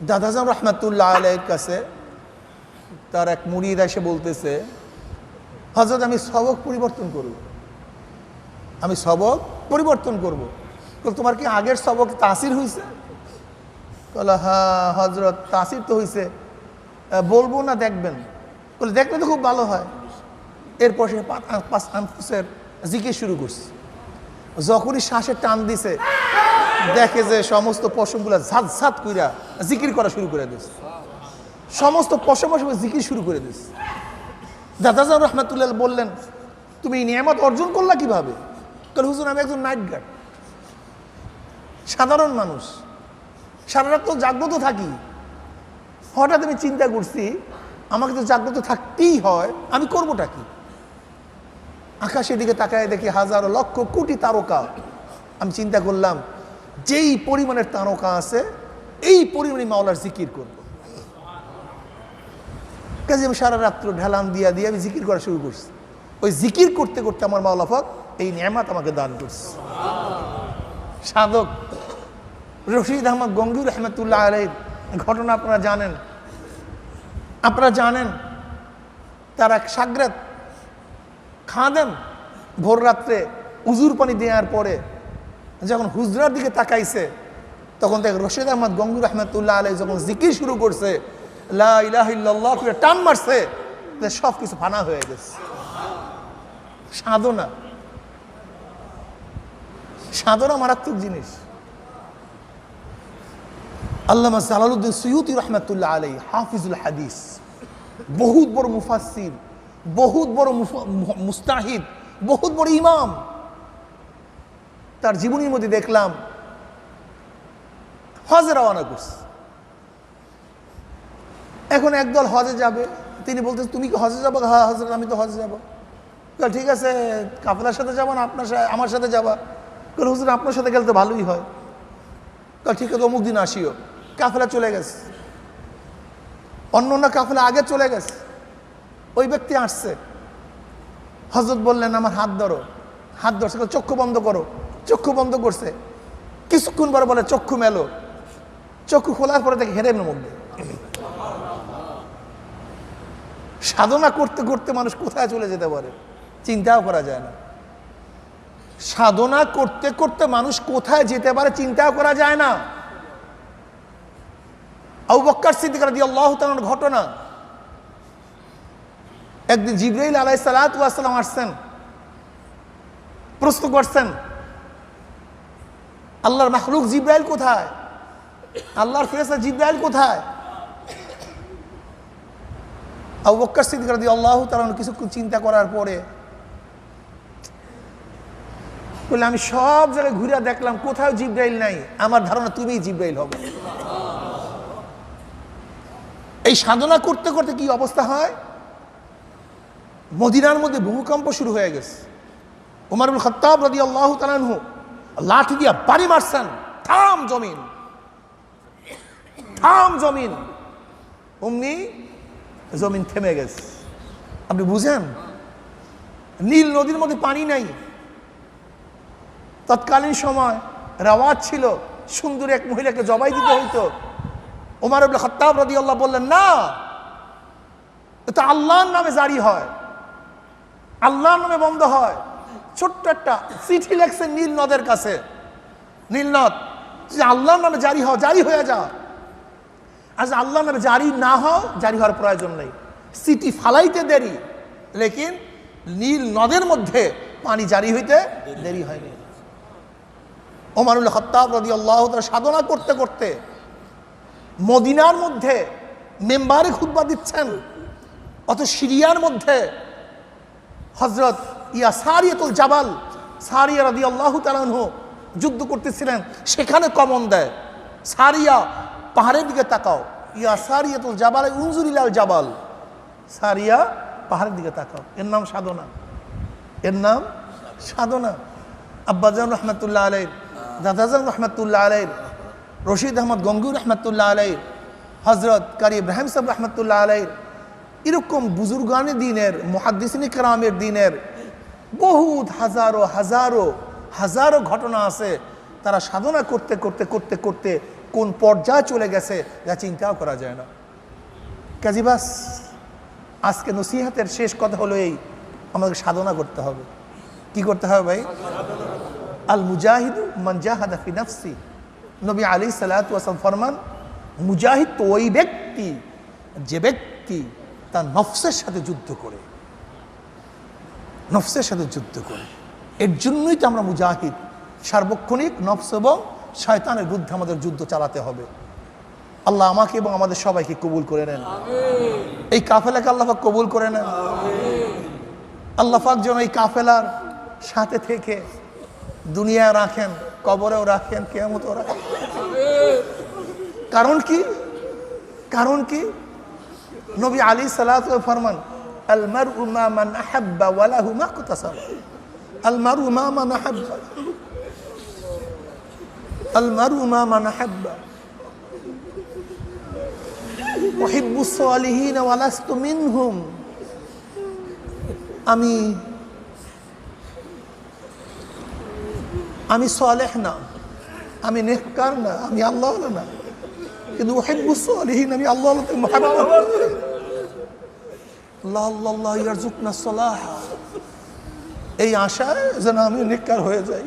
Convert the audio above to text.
দাদাজান রহমাতুল্লাহ আলাইহির কাছে তার এক মুরিদ এসে বলতেছে, হযরত আমি সবক পরিবর্তন করব, আমি সবক পরিবর্তন করব। তোমার কি আগের সবক তাসির হয়েছে? বলে হ্যাঁ হযরত তাসির তো হয়েছে, বলবো না দেখবেন? বলে দেখলে তো খুব ভালো হয়। এরপর সে 5 আনফুসের জিকির শুরু করছে। যখনই শ্বাসে টান দিছে দেখে যে সমস্ত পশমগুলা ঝাঁত ঝাঁত কইরা জিকির করা শুরু করে দিচ্ছে, সমস্ত পশম জিকির শুরু করে দিচ্ছে। দাদাজান রহমাতুল্লাহ বললেন, তুমি এই নিয়ামত অর্জন করলা কিভাবে? কারণ হুজুর আমি একজন নাইট গার্ড, সাধারণ মানুষ, সারা রাত তো জাগ্রত থাকি। হঠাৎ আমি চিন্তা করছি আমাকে তো জাগ্রত থাকতেই হয়, আমি করবোটা কি? আকাশের দিকে তাকায় দেখি হাজারো লক্ষ কোটি তারকা। আমি চিন্তা করলাম যেই পরিমাণের তারকা আছে এই পরিমাণে মাওলার জিকির করব। কাজে আমি সারা রাত্র ঢেলান দিয়া দিয়ে আমি জিকির করা শুরু করছি। ওই জিকির করতে করতে আমার মাওলা পাক এই নিয়ামত আমাকে দান করছে। সাধক রশিদ আহমদ গঙ্গী রহমতুল্লাহ আলাইহির ঘটনা আপনারা জানেন। তার এক শাগরেদ খাদেম ভোর রাত্রে উজুর পানি দেওয়ার পরে যখন হুজরার দিকে তাকাইছে তখন দেখ রশিদ আহমদ গঙ্গী রহমতুল্লাহ আলাইহি যখন জিকির শুরু করছে, লা ইলাহা ইল্লাল্লাহ করে টান মারছে, সব কিছু ফানা হয়ে গেছে। সাধনা মারাত্মক জিনিস। আল্লামা জালালউদ্দিন সুয়ুতি রহমতুল্লাহ আলাইহি হাফিজুল হাদিস, বহুত বড় মুফাসসির, বহুত বড় মুস্তাহিদ, বহুত বড় ইমাম। তার জীবনীর মধ্যে দেখলাম হজে রওনা করছে। এখন একদল হজে যাবে, তিনি বলতেন তুমি কি হজে যাবো? হ্যাঁ হজরত আমি তো হজে যাবো। ঠিক আছে কাফেলার সাথে যাবো না আমার সাথে যাবা? হুজুর আপনার সাথে গেলে তো ভালোই হয়। ঠিক আছে অমুক দিন আসিও। কাফেলা চলে গেছে, অন্য কাফেলা আগে চলে গেছে, ওই ব্যক্তি আসছে। হযরত বললেন আমার হাত ধরো, হাত ধরছে, চক্ষু বন্ধ করো, চক্ষু বন্ধ করছে। কিছুক্ষণ পরে বলে চক্ষু মেলো, চক্ষু খোলার পরে দেখে হেরেমের মধ্যে। সাধনা করতে করতে মানুষ কোথায় চলে যেতে পারে চিন্তাও করা যায় না। সাধনা করতে করতে মানুষ কোথায় যেতে পারে চিন্তাও করা যায় না। আবু বকর সিদ্দিক রাদিয়াল্লাহু তাআলার ঘটনা, একদিন জিবরাইল আলাইহিস সালাতু ওয়াস সালাম আসছেন, প্রশ্ন করছেন আল্লাহর মাখলুক জিবরাইল কোথায়, আল্লাহর ফেরেশতা জিবরাইল কোথায়? আবু বকর সিদ্দিক রাদিয়াল্লাহু তাআলা কিছুক্ষণ চিন্তা করার পরে বললেন আমি সব জায়গায় ঘুরে দেখলাম কোথাও জিবরাইল নাই, আমার ধারণা তুমিই জিবরাইল হবে। এই সাধনা করতে করতে কি অবস্থা হয়, মদিনার মধ্যে ভূমিকম্প শুরু হয়ে গেছে। ওমর ইবনে খাত্তাব রাদিয়াল্লাহু তাআলা আনহু লাঠি দিয়া বাড়ি মারছেন, থাম জমিন, থাম জমিন। অমনি জমিন থেমে গেছে। আপনি বুঝেন নীল নদীর মধ্যে পানি নাই। তৎকালীন সময় রেওয়াজ ছিল সুন্দর এক মহিলাকে জবাই দিতে হইতো। ওমর ইবনে খাত্তাব রাদিয়াল্লাহু বললেন না, এটা আল্লাহর নামে জারি হয়, আল্লাহর নামে বন্ধ হয়। ছোট্ট একটা চিঠি লেখছেন নীল নদের কাছে, নীল নদ যে আল্লাহর নামে জারি হও, জারি হয়ে যাও। আজ আল্লাহর নামে জারি না হও, জারি হওয়ার প্রয়োজন নেই, চিঠি ফালাইতে দেরি, লেকিন নীল নদের মধ্যে পানি জারি হইতে দেরি হয়নি। ওমর ইবনে খাত্তাব রাদিয়াল্লাহু তাআলা সাধনা করতে করতে মদিনার মধ্যে মেম্বারে খুতবা দিচ্ছেন, অত সিরিয়ার মধ্যে হযরত সারিয়াতুল জাবাল সারিয়া রাদিয়াল্লাহু তাআলা আনহু যুদ্ধ করতেছিলেন, সেখানে কমন দেয় সারিয়া পাহাড়ের দিকে তাকাও, সারিয়াতুল জাবাল উনজুর ইলাল জাবাল, সারিয়া পাহাড়ের দিকে তাকাও। এর নাম সাধনা, এর নাম সাধনা। আব্বাজান রহমতুল্লাহ আলাইহি, দাদাজান রহমতুল্লাহ আলাইহি, রশিদ আহমদ গঙ্গী রহমতুল্লাহ আলাইহি, হজরত কারি ইব্রাহিম সাহেব রহমতুল্লাহ আলাইহি, এরকম বুজুর্গানে দিনের, মুহাদ্দিসিনে কেরামের দিনের বহুত হাজারো হাজারো হাজারো ঘটনা আছে। তারা সাধনা করতে করতে করতে করতে কোন পর্যায়ে চলে গেছে যা চিন্তাও করা যায় না। কাজী বাস আজকে নসিহাতের শেষ কথা হলো এই, আমাদের সাধনা করতে হবে। কি করতে হবে ভাই? আল মুজাহিদু মান জাহাদা ফি নাফসি। নবী আলাইহিস সালাতু ওয়াস সালাম ফরমান, মুজাহিদ তো ওই ব্যক্তি যে ব্যক্তি তার নফসের সাথে যুদ্ধ করে, নফসের সাথে যুদ্ধ করে। এর জন্যই তো আমরা মুজাহিদ। সার্বক্ষণিক নফস এবং শয়তানের বিরুদ্ধে আমাদের যুদ্ধ চালাতে হবে। আল্লাহ আমাকে এবং আমাদের সবাইকে কবুল করে নেন। এই কাফেলাকে আল্লাহ পাক কবুল করে নেন। আল্লাহ পাক যেন এই কাফেলার সাথে থেকে দুনিয়া রাখেন, কবরেও রাখেন, কিয়ামতেও রাখেন। কারণ কি? কারণ কি? নবী আলাইহিস সালাতু ওয়া ফরমান, আল মারউ মা মান আহাব্বা ওয়া লাহু মা ইকতাসাবা। আল মারউ মা মান আহাব্বা, আল মারউ মা মান আহাব্বা উহিব্বুস সালিহিন ওয়া লাস্তু মিনহুম। আমি সালেহ না, আমি নেককার না, আমি আল্লাহওয়ালা না, কিন্তু উহিব্বুস সালিহিন, আমি আল্লাহওয়ালাকে মুহাব্বত করি। আল্লাহ আল্লাহ ইয়ারযুকনা সালাহ, এই আশায় যেন আমি নেককার হয়ে যাই।